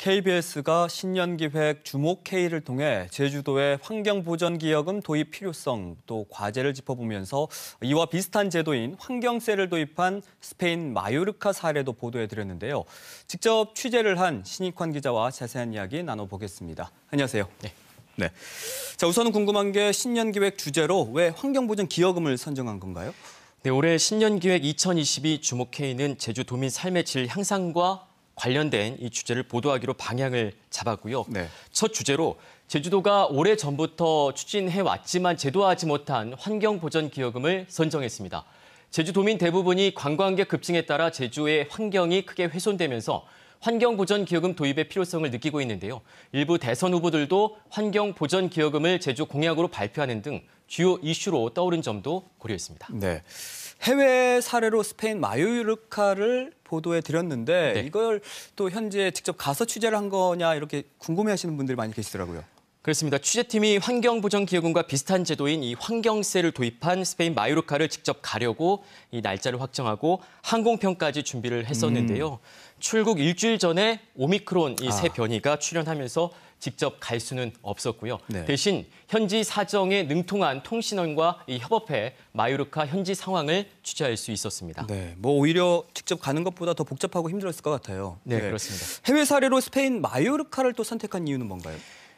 KBS가 신년기획 주목-K를 통해 제주도의 환경보전기여금 도입 필요성, 또 과제를 짚어보면서 이와 비슷한 제도인 환경세를 도입한 스페인 마요르카 사례도 보도해드렸는데요. 직접 취재를 한 신익환 기자와 자세한 이야기 나눠보겠습니다. 안녕하세요. 네. 자, 우선은 궁금한 게 신년기획 주제로 왜 환경보전기여금을 선정한 건가요? 네, 올해 신년기획 2022 주목-K는 제주도민 삶의 질 향상과 관련된 이 주제를 보도하기로 방향을 잡았고요. 네. 첫 주제로 제주도가 오래전부터 추진해왔지만 제도화하지 못한 환경보전기여금을 선정했습니다. 제주도민 대부분이 관광객 급증에 따라 제주의 환경이 크게 훼손되면서 환경보전기여금 도입의 필요성을 느끼고 있는데요. 일부 대선 후보들도 환경보전기여금을 제주 공약으로 발표하는 등 주요 이슈로 떠오른 점도 고려했습니다. 네. 해외 사례로 스페인 마요르카를 보도해드렸는데 네. 이걸 또 현지에 직접 가서 취재를 한 거냐 이렇게 궁금해하시는 분들이 많이 계시더라고요. 그렇습니다. 취재팀이 환경보전기여금과 비슷한 제도인 이 환경세를 도입한 스페인 마요르카를 직접 가려고 이 날짜를 확정하고 항공편까지 준비를 했었는데요. 출국 일주일 전에 오미크론 이 새 변이가 출현하면서 직접 갈 수는 없었고요. 네. 대신 현지 사정에 능통한 통신원과 이 협업해 마요르카 현지 상황을 취재할 수 있었습니다. 네, 뭐 오히려 직접 가는 것보다 더 복잡하고 힘들었을 것 같아요. 네, 그렇습니다. 해외 사례로 스페인 마요르카를 또 선택한 이유는 뭔가요?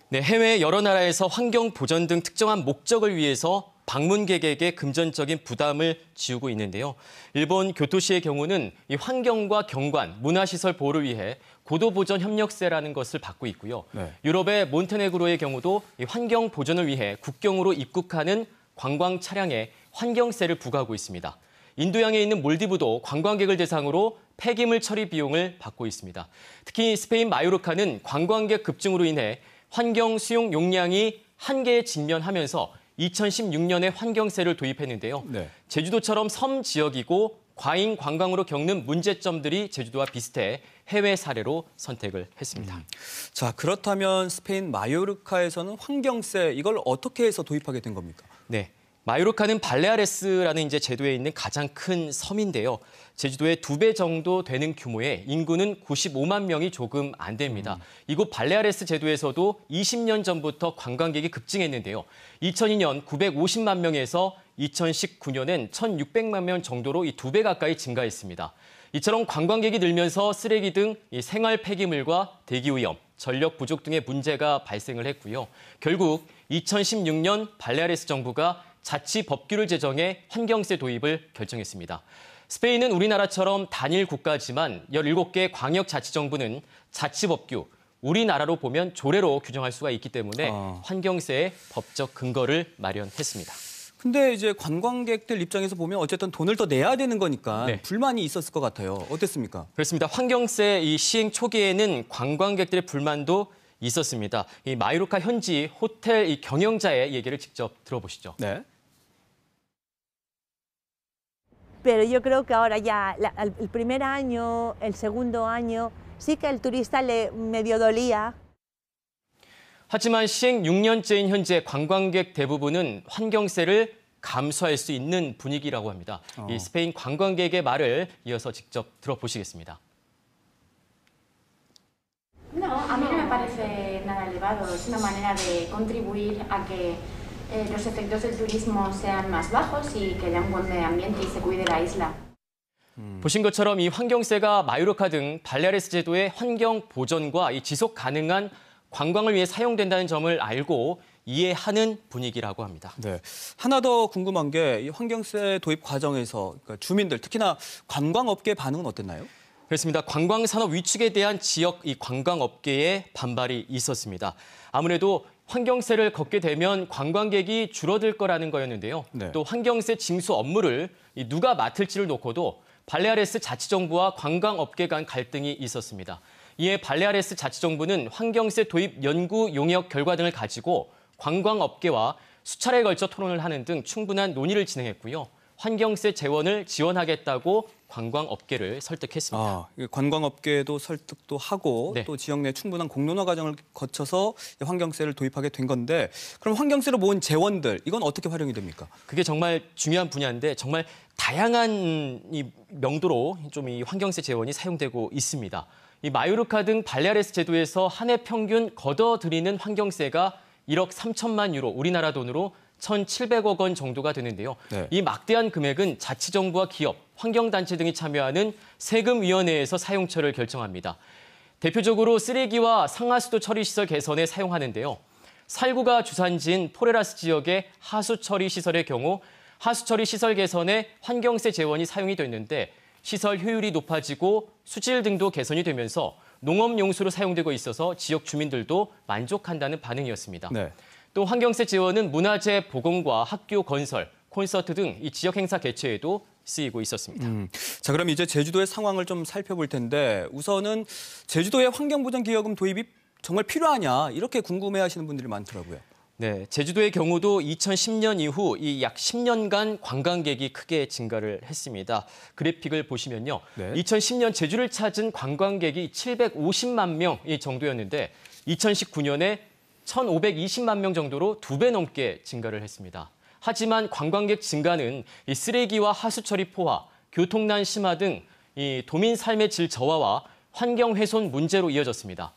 네, 해외 여러 나라에서 환경 보전 등 특정한 목적을 위해서 방문객에게 금전적인 부담을 지우고 있는데요. 일본 교토시의 경우는 이 환경과 경관, 문화시설 보호를 위해 고도보전 협력세라는 것을 받고 있고요. 네. 유럽의 몬테네그로의 경우도 이 환경 보전을 위해 국경으로 입국하는 관광 차량에 환경세를 부과하고 있습니다. 인도양에 있는 몰디브도 관광객을 대상으로 폐기물 처리 비용을 받고 있습니다. 특히 스페인 마요르카는 관광객 급증으로 인해 환경 수용 용량이 한계에 직면하면서 2016년에 환경세를 도입했는데요. 네. 제주도처럼 섬 지역이고 과잉 관광으로 겪는 문제점들이 제주도와 비슷해 해외 사례로 선택을 했습니다. 자, 그렇다면 스페인 마요르카에서는 환경세 이걸 어떻게 해서 도입하게 된 겁니까? 네. 마요르카는 발레아레스라는 이제 제도에 있는 가장 큰 섬인데요. 제주도의 2배 정도 되는 규모에 인구는 95만 명이 조금 안 됩니다. 이곳 발레아레스 제도에서도 20년 전부터 관광객이 급증했는데요. 2002년 950만 명에서 2019년엔 1,600만 명 정도로 이 2배 가까이 증가했습니다. 이처럼 관광객이 늘면서 쓰레기 등 이 생활 폐기물과 대기오염, 전력 부족 등의 문제가 발생을 했고요. 결국 2016년 발레아레스 정부가 자치 법규를 제정해 환경세 도입을 결정했습니다. 스페인은 우리나라처럼 단일 국가지만 17개 광역자치정부는 자치법규, 우리나라로 보면 조례로 규정할 수가 있기 때문에 환경세의 법적 근거를 마련했습니다. 근데 이제 관광객들 입장에서 보면 어쨌든 돈을 더 내야 되는 거니까 네. 불만이 있었을 것 같아요. 어땠습니까? 그렇습니다. 환경세 이 시행 초기에는 관광객들의 불만도 있었습니다. 이 마요르카 현지 호텔 이 경영자의 얘기를 직접 들어보시죠. 네. Pero yo creo que ahora ya el primer año, el segundo año, sí que el turista le medio dolía. 하지만 시행 6년째인 현재 관광객 대부분은 환경세를 감수할 수 있는 분위기라고 합니다. 이 스페인 관광객의 말을 이어서 직접 들어보시겠습니다. No, a mí no me parece nada elevado. Es una manera de contribuir a que los efectos del turismo sean más bajos y que haya un buen medio ambiente y se cuide la isla. 보신 것처럼 이 환경세가 마요르카 등 발레아레스 제도의 환경 보전과 이 지속 가능한 관광을 위해 사용된다는 점을 알고 이해하는 분위기라고 합니다. 네. 하나 더 궁금한 게 이 환경세 도입 과정에서 그러니까 주민들, 특히나 관광업계 반응은 어땠나요? 그렇습니다. 관광산업 위축에 대한 지역 이 관광업계의 반발이 있었습니다. 아무래도 환경세를 걷게 되면 관광객이 줄어들 거라는 거였는데요. 네. 또 환경세 징수 업무를 누가 맡을지를 놓고도 발레아레스 자치정부와 관광업계 간 갈등이 있었습니다. 이에 발레아레스 자치정부는 환경세 도입 연구 용역 결과 등을 가지고 관광업계와 수차례에 걸쳐 토론을 하는 등 충분한 논의를 진행했고요. 환경세 재원을 지원하겠다고 관광업계를 설득했습니다. 관광업계도 설득도 하고 네. 또 지역 내 충분한 공론화 과정을 거쳐서 환경세를 도입하게 된 건데 그럼 환경세로 모은 재원들 이건 어떻게 활용이 됩니까? 그게 정말 중요한 분야인데 정말 다양한 이 명도로 좀 이 환경세 재원이 사용되고 있습니다. 이 마요르카 등 발레아레스 제도에서 한 해 평균 걷어들이는 환경세가 1억 3천만 유로, 우리나라 돈으로 1,700억 원 정도가 되는데요. 네. 이 막대한 금액은 자치정부와 기업, 환경단체 등이 참여하는 세금위원회에서 사용처를 결정합니다. 대표적으로 쓰레기와 상하수도 처리시설 개선에 사용하는데요. 살구가 주산지인 포레라스 지역의 하수처리 시설의 경우 하수처리 시설 개선에 환경세 재원이 사용이 됐는데 시설 효율이 높아지고 수질 등도 개선이 되면서 농업용수로 사용되고 있어서 지역 주민들도 만족한다는 반응이었습니다. 네. 또 환경세 재원은 문화재 복원과 학교 건설, 콘서트 등 이 지역 행사 개최에도 쓰이고 있었습니다. 자, 그럼 이제 제주도의 상황을 좀 살펴볼 텐데 우선은 제주도의 환경보전기여금 도입이 정말 필요하냐 이렇게 궁금해하시는 분들이 많더라고요. 네, 제주도의 경우도 2010년 이후 이 약 10년간 관광객이 크게 증가를 했습니다. 그래픽을 보시면요. 네. 2010년 제주를 찾은 관광객이 750만 명 정도였는데 2019년에 1,520만 명 정도로 2배 넘게 증가를 했습니다. 하지만 관광객 증가는 이 쓰레기와 하수처리 포화, 교통난 심화 등 이 도민 삶의 질 저하와 환경 훼손 문제로 이어졌습니다.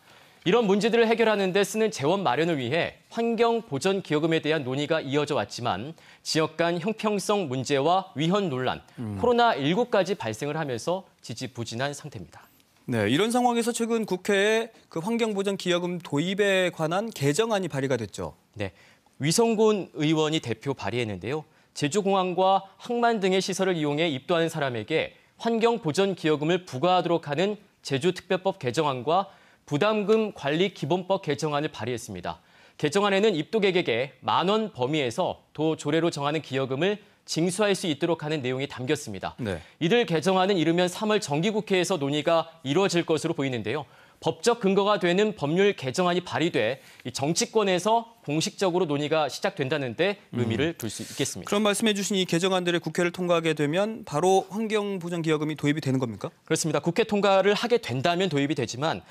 이런 문제들을 해결하는 데 쓰는 재원 마련을 위해 환경보전기여금에 대한 논의가 이어져 왔지만 지역 간 형평성 문제와 위헌 논란, 코로나19까지 발생을 하면서 지지부진한 상태입니다. 네, 이런 상황에서 최근 국회에 그 환경보전기여금 도입에 관한 개정안이 발의가 됐죠. 네, 위성곤 의원이 대표 발의했는데요. 제주공항과 항만 등의 시설을 이용해 입도하는 사람에게 환경보전기여금을 부과하도록 하는 제주특별법 개정안과 부담금 관리 기본법 개정안을 발의했습니다. 개정안에는 입도객에게 10,000원 범위에서 도 조례로 정하는 기여금을 징수할 수 있도록 하는 내용이 담겼습니다. 네. 이들 개정안은 이르면 3월 정기국회에서 논의가 이루어질 것으로 보이는데요. 법적 근거가 되는 법률 개정안이 발의돼 이 정치권에서 공식적으로 논의가 시작된다는데 의미를 둘 수 있겠습니다. 그런 말씀해 주신 이 개정안들이 국회를 통과하게 되면 바로 환경보전기여금이 도입이 되는 겁니까? 그렇습니다. 국회 통과를 하게 된다면 도입이 되지만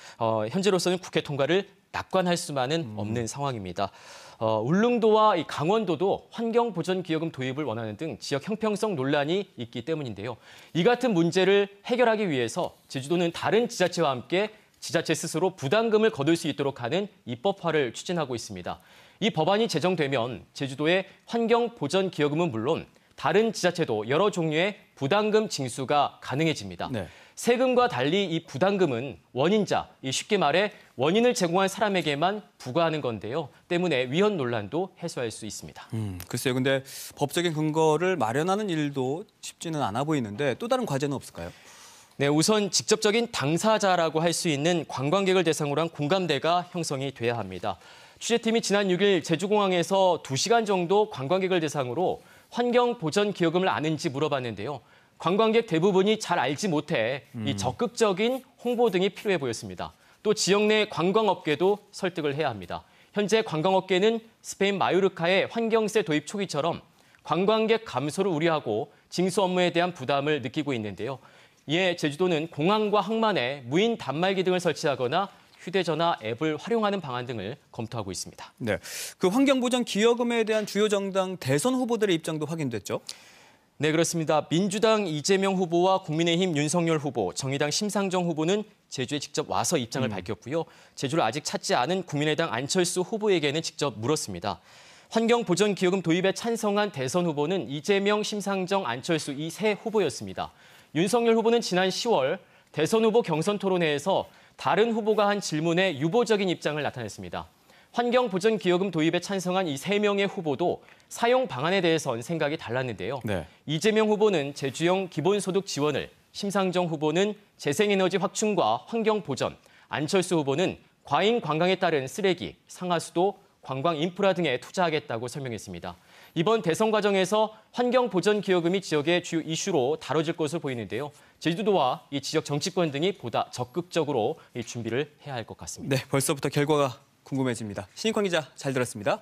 현재로서는 국회 통과를 낙관할 수만은 없는 상황입니다. 울릉도와 이 강원도도 환경보전기여금 도입을 원하는 등 지역 형평성 논란이 있기 때문인데요. 이 같은 문제를 해결하기 위해서 제주도는 다른 지자체와 함께 지자체 스스로 부담금을 거둘 수 있도록 하는 입법화를 추진하고 있습니다. 이 법안이 제정되면 제주도의 환경보전기여금은 물론 다른 지자체도 여러 종류의 부담금 징수가 가능해집니다. 네. 세금과 달리 이 부담금은 원인자, 쉽게 말해 원인을 제공한 사람에게만 부과하는 건데요. 때문에 위헌 논란도 해소할 수 있습니다. 글쎄요. 근데 법적인 근거를 마련하는 일도 쉽지는 않아 보이는데 또 다른 과제는 없을까요? 네, 우선 직접적인 당사자라고 할 수 있는 관광객을 대상으로 한 공감대가 형성이 돼야 합니다. 취재팀이 지난 6일 제주공항에서 2시간 정도 관광객을 대상으로 환경보전기여금을 아는지 물어봤는데요. 관광객 대부분이 잘 알지 못해 이 적극적인 홍보 등이 필요해 보였습니다. 또 지역 내 관광업계도 설득을 해야 합니다. 현재 관광업계는 스페인 마요르카의 환경세 도입 초기처럼 관광객 감소를 우려하고 징수 업무에 대한 부담을 느끼고 있는데요. 이에 제주도는 공항과 항만에 무인 단말기 등을 설치하거나 휴대전화 앱을 활용하는 방안 등을 검토하고 있습니다. 네, 그 환경보전기여금에 대한 주요 정당 대선 후보들의 입장도 확인됐죠? 네, 그렇습니다. 민주당 이재명 후보와 국민의힘 윤석열 후보, 정의당 심상정 후보는 제주에 직접 와서 입장을 밝혔고요. 제주를 아직 찾지 않은 국민의당 안철수 후보에게는 직접 물었습니다. 환경보전기여금 도입에 찬성한 대선 후보는 이재명, 심상정, 안철수 이 세 후보였습니다. 윤석열 후보는 지난 10월 대선 후보 경선 토론회에서 다른 후보가 한 질문에 유보적인 입장을 나타냈습니다. 환경보전기여금 도입에 찬성한 이 3명의 후보도 사용 방안에 대해선 생각이 달랐는데요. 네. 이재명 후보는 제주형 기본소득 지원을, 심상정 후보는 재생에너지 확충과 환경보전, 안철수 후보는 과잉 관광에 따른 쓰레기, 상하수도, 관광 인프라 등에 투자하겠다고 설명했습니다. 이번 대선 과정에서 환경보전기여금이 지역의 주요 이슈로 다뤄질 것으로 보이는데요. 제주도와 이 지역 정치권 등이 보다 적극적으로 이 준비를 해야 할 것 같습니다. 네, 벌써부터 결과가 궁금해집니다. 신익환 기자 잘 들었습니다.